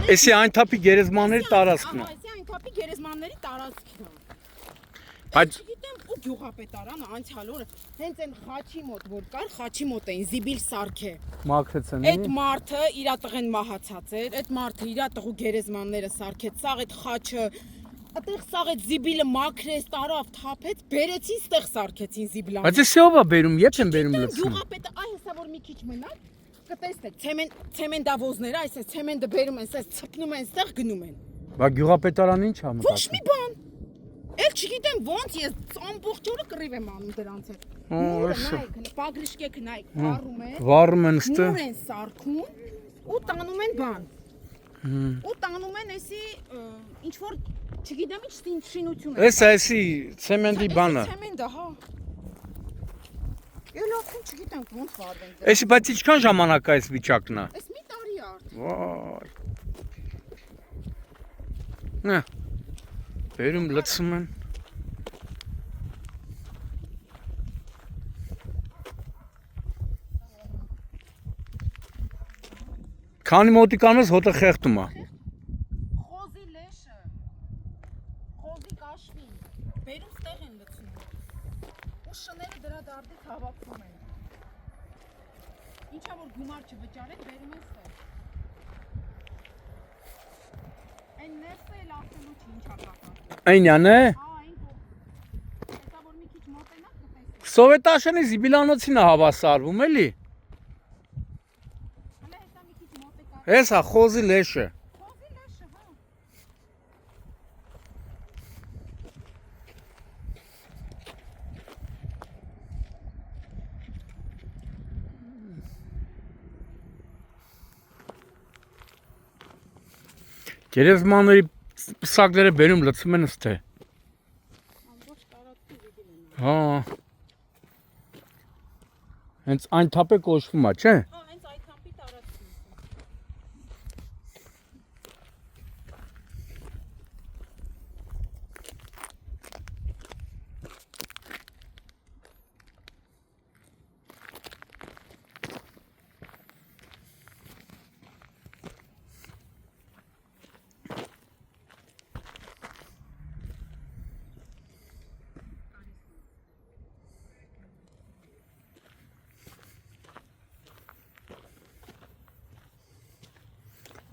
Էսի այն թափի գերեզմանների տարածքն է։ Էսի այն թափի գերեզմանների տարածքն է։ Բայց Չգիտեմ ու գյուղապետարանը անցյալ օրը հենց այն խաչի մոտ որ կար, խաչի մոտ էին զիբիլ սարքե։ մաքրեցին։ Այդ մարդը իր տղեն մահացած էր, այդ մարդը իր տղու գերեզմանները սարքեց, սաղ այդ խաչը, այդտեղ սաղ այդ զիբիլը մաքրեց, տարավ, թափեց, բերեցին, ստեղ սարքեցին զիբլանը։ Բայց էսի ով է բերում, երբ են բերում լցնում։ Գյուղապետը, այ հեսա որ մի քիչ մնալ, կտեսնեք, ցեմենտավոզները, այս ցեմենտը բերում են, այս ցպնում են, ստեղ գնում են։ Բա գյուղապետարանը ինչ է Ոչ մի բան։ Էլ չգիտեմ ոնց ես ամբողջ օրը կռիվ եմ անում դրանց հետ։ Նուրը նայեք, պագրիշկեքը նայեք, վառում են ստե։ նուր են սարքում ու տանում են բան։ Ու տանում են էսի ինչ որ չգիտեմ ինչ շինություն է։ Էսի ցեմենտի բանը։ Ցեմենտը, հա։ Էլ արդեն չգիտեմ ոնց վարվեն։ Էսի բայց ինչքան ժամանակ է այս վիճակն է։ Էս մի տարի է արդեն։ Վայ։ Նա։ Բերում լցում են։ Քանի մոտիկանոց հոտը խեղդում է։ Խոզի լեշը, խոզի կաշվին, բերում ստեղ են լցնում, ու շները դրա դարդից հավաքվում են, ինչա որ գումար չվճարեն, բերում են ստեղ, այն ներսը էլ ասելու չի ինչա կապատում, Այնյան է։ այն կող, հետա որ մի քիչ մոտենակ կտեսեք, Սովետաշենի զիբիլանոցին է հավասարվում էլի։ Էս է խոզի լեշը։ խոզի լեշը, հա։ Գերեզմանների պսակները բերում լցում են ստե։ Ամբողջ տարածքի զիբիլ են։ Հա։ Հենց այն թափ է կոչվում է, չէ։ Հա, հենց այդ թամպի տարածքն է։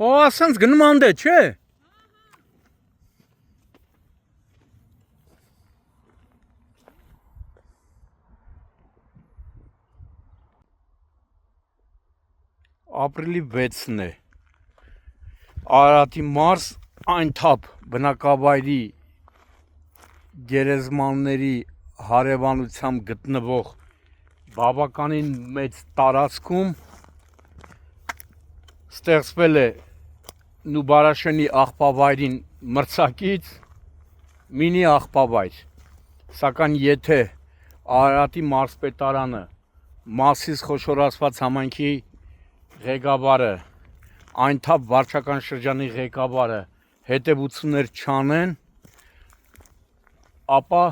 Օ, ասենց գնում անդե, չէ։ Ապրիլի 6-ն է։ Արարատի մարզ այն թափ բնակավայրի գերեզմանների հարևանությամբ գտնվող բավականին մեծ տարածքում ստեղծվել է Նուբարաշենի աղբավայրին մրցակից մինի աղբավայր, սակայն եթե Արարատի մարզպետարանը Մասիս խոշորացված համայնքի ղեկավարը, այն թափ վարչական շրջանի ղեկավարը հետևություններ չանեն, ապա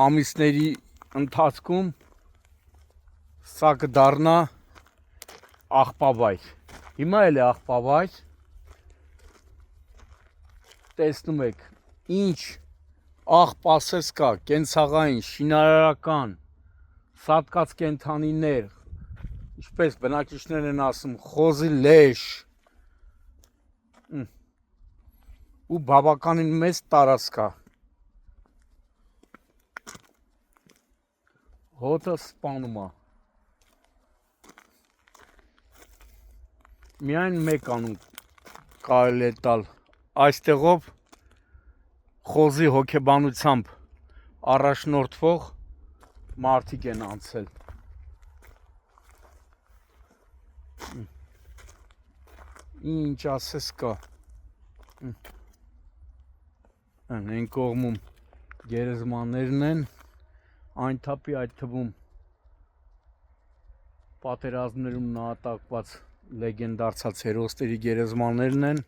ամիսների ընթացքում սա կդառնա աղբավայր։ Հիմա էլ է աղբավայր, տեսնում եք, ինչ աղբասես կա, կենցաղային, շինարարական, սատկած կենթանիներ, ինչպես բնակիչներն են ասում, խոզի լեշ ու բավականին մեծ տարածք է։ Հոտը սպանում է։ Միայն մեկ անուն կարելի է տալ, այստեղով խոզի հոգեբանությամբ առաջնորդվող մարդիկ են անցել։ Ինչ ասես կա։ Այն կողմում գերեզմաններն են, այն թափի այդ թվում պատերազմներում նահատակված լեգենդարցած հերոսների գերեզմաններն են։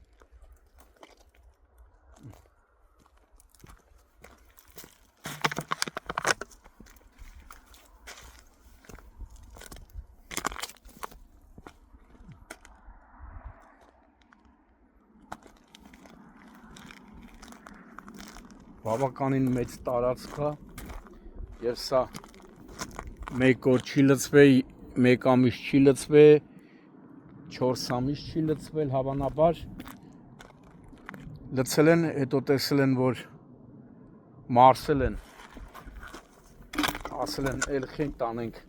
բավականին մեծ տարածք է եւ սա մեկ օր չի լցվել, մեկ ամիս չի լցվել, 4 ամիս չի լցվել հավանաբար լցել են, հետո տեսել են, որ մարսել են, ասել են էլխին տանենք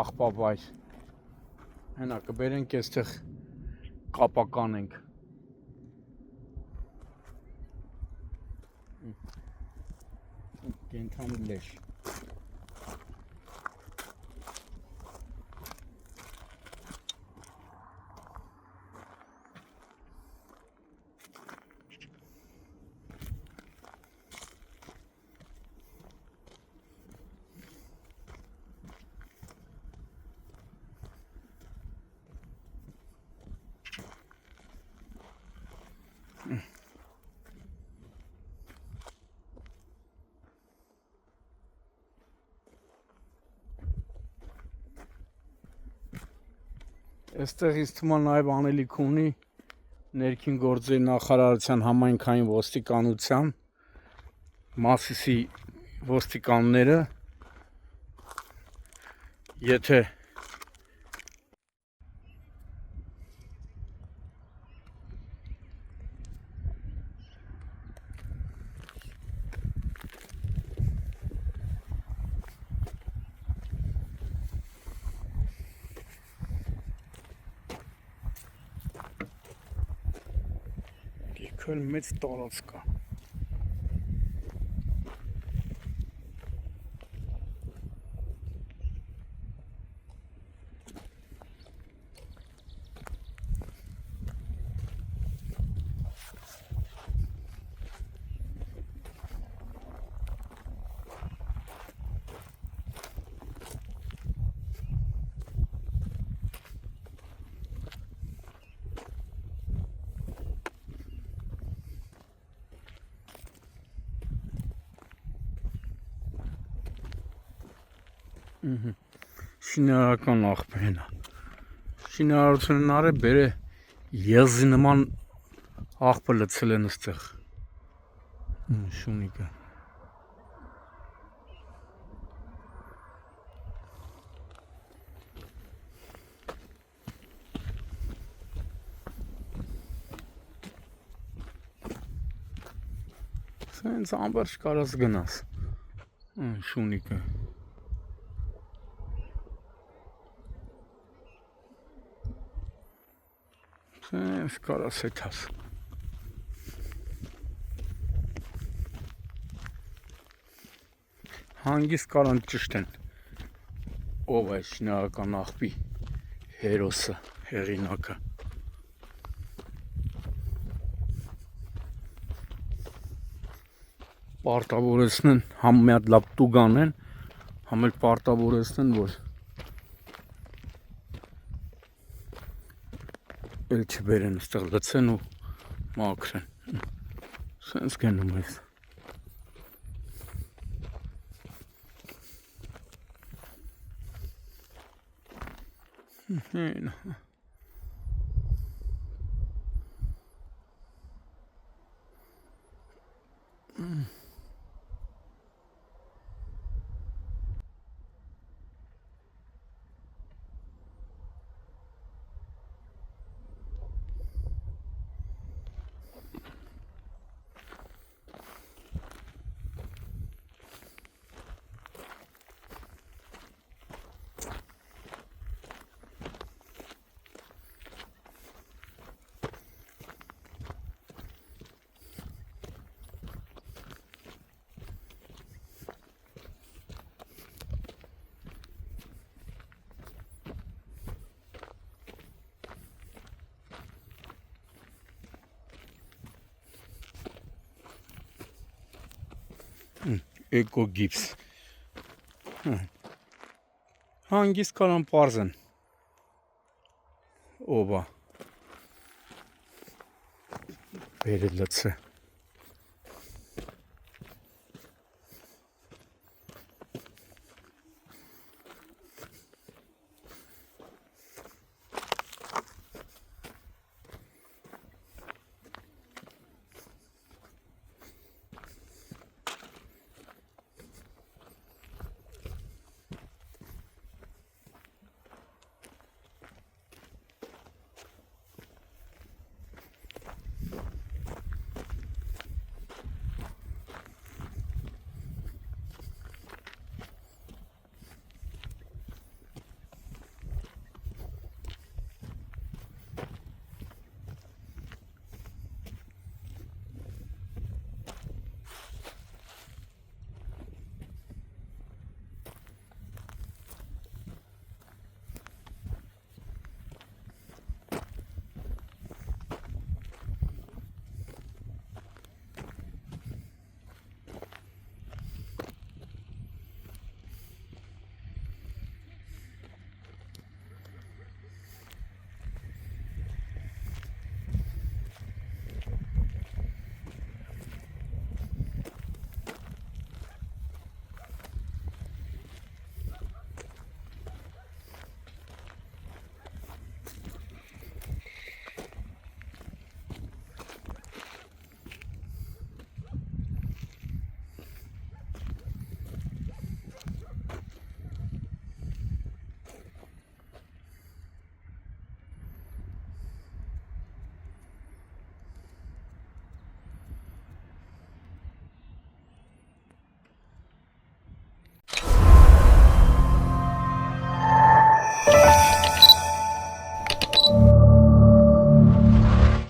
աղբավայր, հենա կբերենք այստեղ կապականենք։ Կենթանի լեշ։ Այստեղ ինձ թվում է նաև անելիք ունի ներքին գործերի նախարարության համայնքային ոստիկանության Մասիսի ոստիկանները, եթե Քել մեծ տարածք կա։ Շինարարական աղբերն է։ Շինարարությունն արել բերե եզի նման աղբը լցել են այստեղ։ Շունիկը։ Սենց ամբարշ կարաս գնաս։ Շունիկը։ Սենց կարաս հետաս։ Հանգիստ կարան ճշտեն ով է շինարարական աղբի հերոսը, հեղինակը։ Պարտավորեցնեն, համ մի հատ լավ տուգ անեն, համ էլ պարտավորեցնեն, որ էլ չբերեն այստեղ լցեն ու մաքրեն։ Սենց գնում ես։ Էկո գիպս։ Հանգիստ կարան պարզեն ով է բերել լցը։